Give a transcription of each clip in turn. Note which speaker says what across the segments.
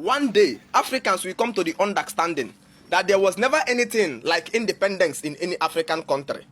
Speaker 1: One day, Africans will come to the understanding that there was never anything like independence in any African country.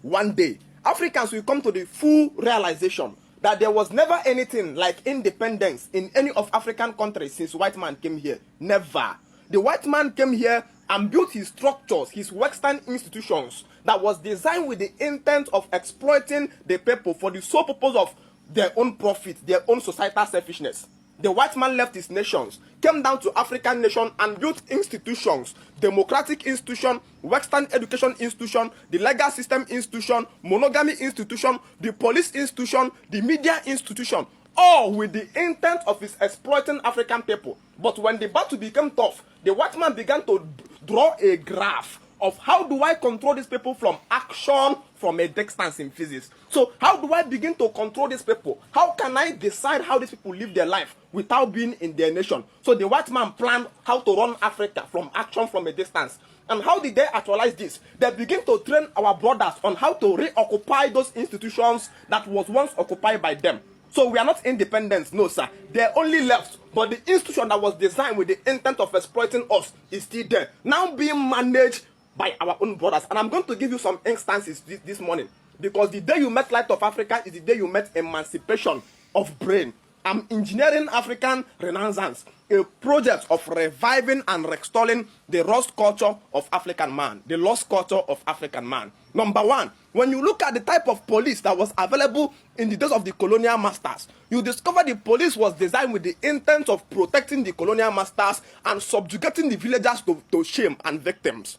Speaker 1: One day, Africans will come to the full realization that there was never anything like independence in any of African countries since white man came here. Never. The white man came here and built his structures, his Western institutions that was designed with the intent of exploiting the people for the sole purpose of their own profit, their own societal selfishness. The white man left his nations, came down to African nation and built institutions, democratic institution, Western education institution, the legal system institution, monogamy institution, the police institution, the media institution, all with the intent of his exploiting African people. But when the battle became tough, the white man began to draw a graph of how do I control these people from action from a distance in physics. So how do I begin to control these people? How can I decide how these people live their life without being in their nation? So the white man planned how to run Africa from action from a distance. And how did they actualize this? They begin to train our brothers on how to reoccupy those institutions that was once occupied by them. So we are not independent, no sir. They only left, but the institution that was designed with the intent of exploiting us is still there, now being managed by our own brothers. And I'm going to give you some instances this morning, because the day you met Light of Africa is the day you met emancipation of brain. I'm engineering African Renaissance, a project of reviving and restoring the lost culture of African man, the lost culture of African man. Number one, when you look at the type of police that was available in the days of the colonial masters, you discover the police was designed with the intent of protecting the colonial masters and subjugating the villagers to shame and victims.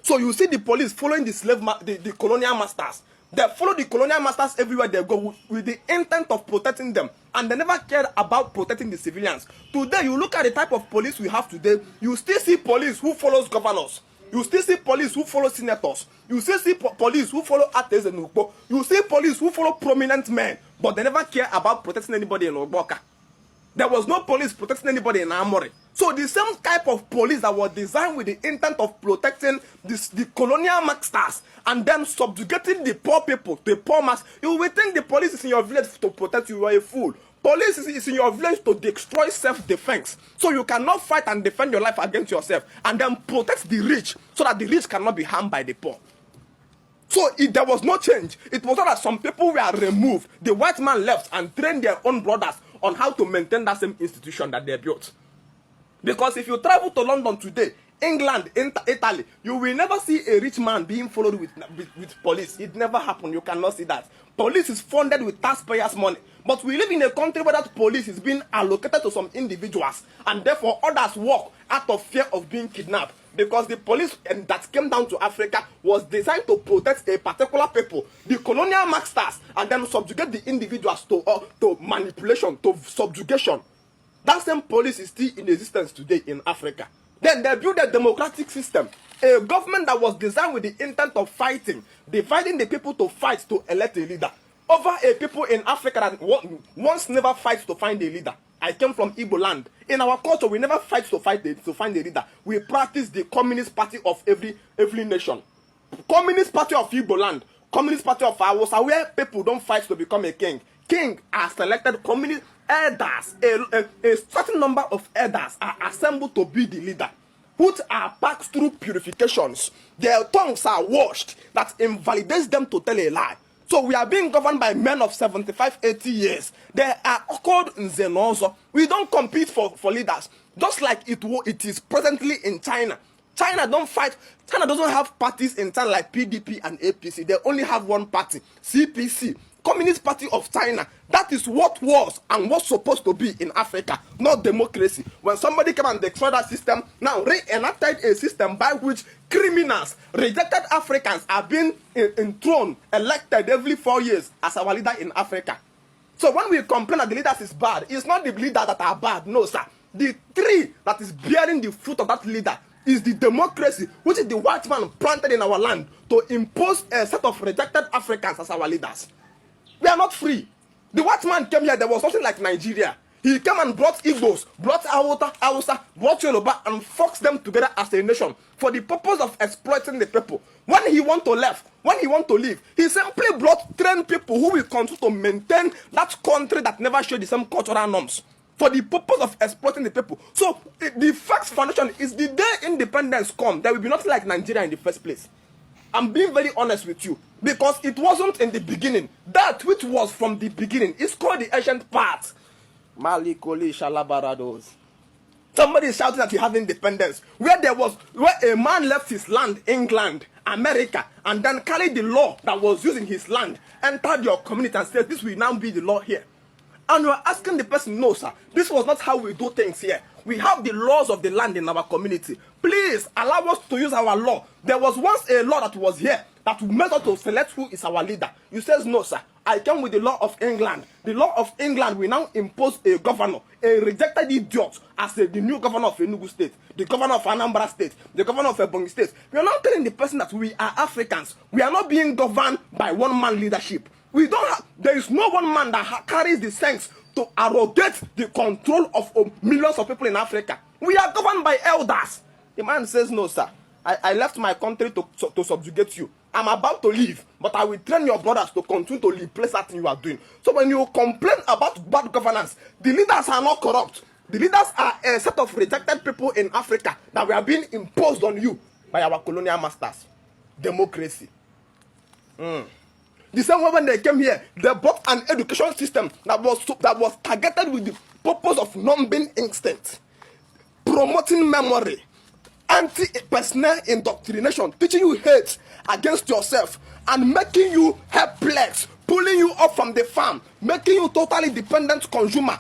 Speaker 1: So you see the police following the colonial masters. They follow the colonial masters everywhere they go with the intent of protecting them, and they never cared about protecting the civilians. Today, you look at the type of police we have today, you still see police who follows governors. You still see police who follow senators. You still see police who follow artists and Ugbo. You see police who follow prominent men, but they never care about protecting anybody in Ogboka. There was no police protecting anybody in Amori. So the same type of police that was designed with the intent of protecting the colonial masters and then subjugating the poor people, the poor mass. You will think the police is in your village to protect you. You are a fool. Police is in your village to destroy self-defense. So you cannot fight and defend your life against yourself and then protect the rich so that the rich cannot be harmed by the poor. So there was no change. It was not that some people were removed. The white man left and trained their own brothers on how to maintain that same institution that they built. Because if you travel to London today, England, Italy, you will never see a rich man being followed with police. It never happened. You cannot see that. Police is funded with taxpayers' money. But we live in a country where that police is being allocated to some individuals, and therefore others walk out of fear of being kidnapped. Because the police that came down to Africa was designed to protect a particular people, the colonial masters, and then subjugate the individuals to manipulation, to subjugation. That same police is still in existence today in Africa. Then they built a democratic system, a government that was designed with the intent of fighting, dividing the people to fight to elect a leader, over a people in Africa that once never fight to find a leader. I came from Igbo land. In our culture, we never fight to find a leader. We practice the Communist Party of every nation. Communist Party of Igbo land, Communist Party of Hausa, where people don't fight to become a king. King are selected communist elders. A certain number of elders are assembled to be the leader, which are passed through purifications. Their tongues are washed that invalidates them to tell a lie. So we are being governed by men of 75, 80 years. They are called Nzenozo. We don't compete for leaders, just like it is presently in China. China don't fight. China doesn't have parties in China like PDP and APC. They only have one party, CPC, Communist Party of China. That is what was and was supposed to be in Africa, not democracy. When somebody came and destroyed that system, now re-enacted a system by which criminals, rejected Africans are being enthroned, elected every 4 years as our leader in Africa. So when we complain that the leaders is bad, it's not the leaders that are bad, no sir. The tree that is bearing the fruit of that leader is the democracy, which is the white man planted in our land to impose a set of rejected Africans as our leaders. We are not free. The white man came here, there was something like Nigeria. He came and brought Igbos, brought Hausa, brought Yoruba, and forced them together as a nation for the purpose of exploiting the people. When he want to leave, he simply brought trained people who will continue to maintain that country that never showed the same cultural norms. for the purpose of exploiting the people. So the first foundation is the day independence come, there will be nothing like Nigeria in the first place. I'm being very honest with you, because it wasn't in the beginning. That which was from the beginning is called the ancient part. Malikoli Shalabarados. Somebody is shouting that he has independence. Where a man left his land, England, America, and then carried the law that was used in his land, entered your community and said, this will now be the law here. And you are asking the person, no, sir, this was not how we do things here. We have the laws of the land in our community. Please allow us to use our law. There was once a law that was here that will make us to select who is our leader. You says, no, sir, I came with the law of England. The law of England will now impose a governor, a rejected idiot, as the new governor of Enugu State, the governor of Anambra State, the governor of Ebonyi State. We are not telling the person that we are Africans. We are not being governed by one-man leadership. There is no one man that carries the sense to arrogate the control of millions of people in Africa. We are governed by elders. The man says, no, sir, I left my country to subjugate you. I'm about to leave, but I will train your brothers to continue to replace that thing you are doing. So when you complain about bad governance, the leaders are not corrupt. The leaders are a set of rejected people in Africa that were being imposed on you by our colonial masters. Democracy. The same way when they came here, they brought an education system that was targeted with the purpose of numbing instinct, promoting memory, anti-personal indoctrination, teaching you hate against yourself, and making you helpless, pulling you up from the farm, making you totally dependent consumer,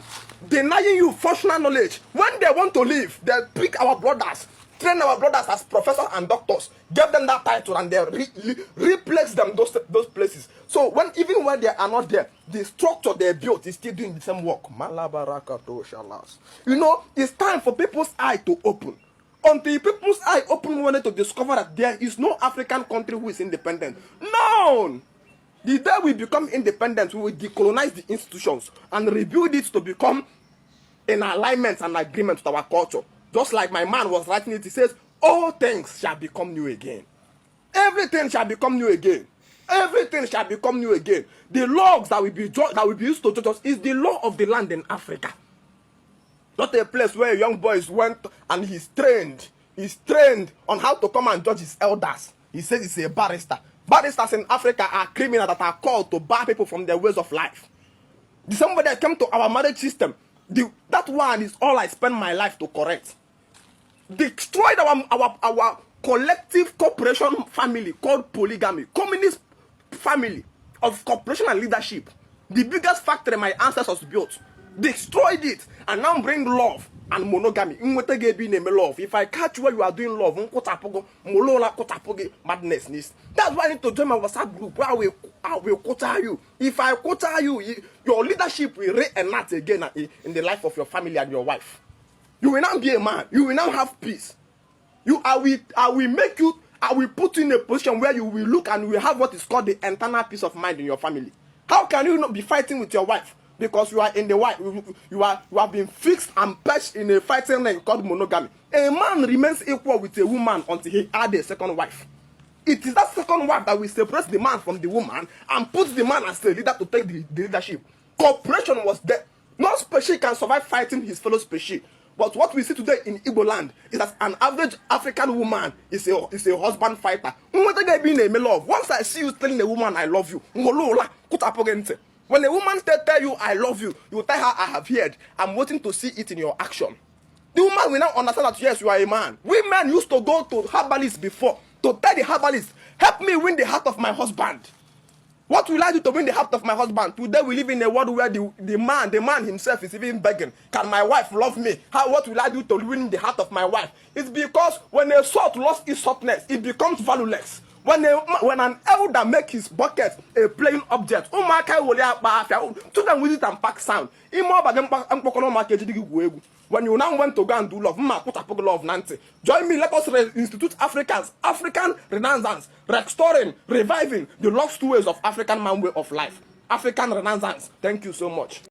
Speaker 1: denying you functional knowledge. When they want to leave, they pick our brothers, train our brothers as professors and doctors, give them that title, and they replace them those places. So even when they are not there, the structure they built is still doing the same work. You know, it's time for people's eye to open. Until people's eye open, we wanted to discover that there is no African country who is independent. No! The day we become independent, we will decolonize the institutions and rebuild it to become in alignment and agreement with our culture. Just like my man was writing it, he says, all things shall become new again. Everything shall become new again. Everything shall become new again. The laws that will be used to judge us is the law of the land in Africa. Not a place where young boys went and he's trained. He's trained on how to come and judge his elders. He says he's a barrister. Barristers in Africa are criminals that are called to bar people from their ways of life. Somebody that came to our marriage system, that one is all I spend my life to correct. Destroyed our collective corporation family called polygamy, communist family of corporation and leadership. The biggest factory my ancestors built. Destroyed it and now bring love and monogamy. Love. If I catch you while you are doing love, madness. That's why I need to join my WhatsApp group where I will quote you. If I quote you, your leadership will re-enact again in the life of your family and your wife. You will not be a man. You will now have peace. I will put you in a position where you will look and you will have what is called the internal peace of mind in your family. How can you not be fighting with your wife? Because you are in the wife, you have been fixed and perched in a fighting ring called monogamy. A man remains equal with a woman until he had a second wife. It is that second wife that will separate the man from the woman and put the man as a leader to take the leadership. Cooperation was there. No species can survive fighting his fellow species. But what we see today in Igbo land is that an average African woman is a husband fighter. Once I see you telling a woman I love you, when a woman tell you I love you, you tell her I have heard. I'm waiting to see it in your action. The woman will now understand that yes, you are a man. We men used to go to herbalists before to tell the herbalist, help me win the heart of my husband. What will I do to win the heart of my husband? Today we live in a world where the man himself is even begging, can my wife love me? What will I do to win the heart of my wife? It's because when a salt lost its softness, it becomes valueless. When an elder make his bucket a playing object, to them with it and pack sound. When you now want to go and do love, join me, let us institute African Renaissance, restoring, reviving the lost ways of African man way of life. African Renaissance. Thank you so much.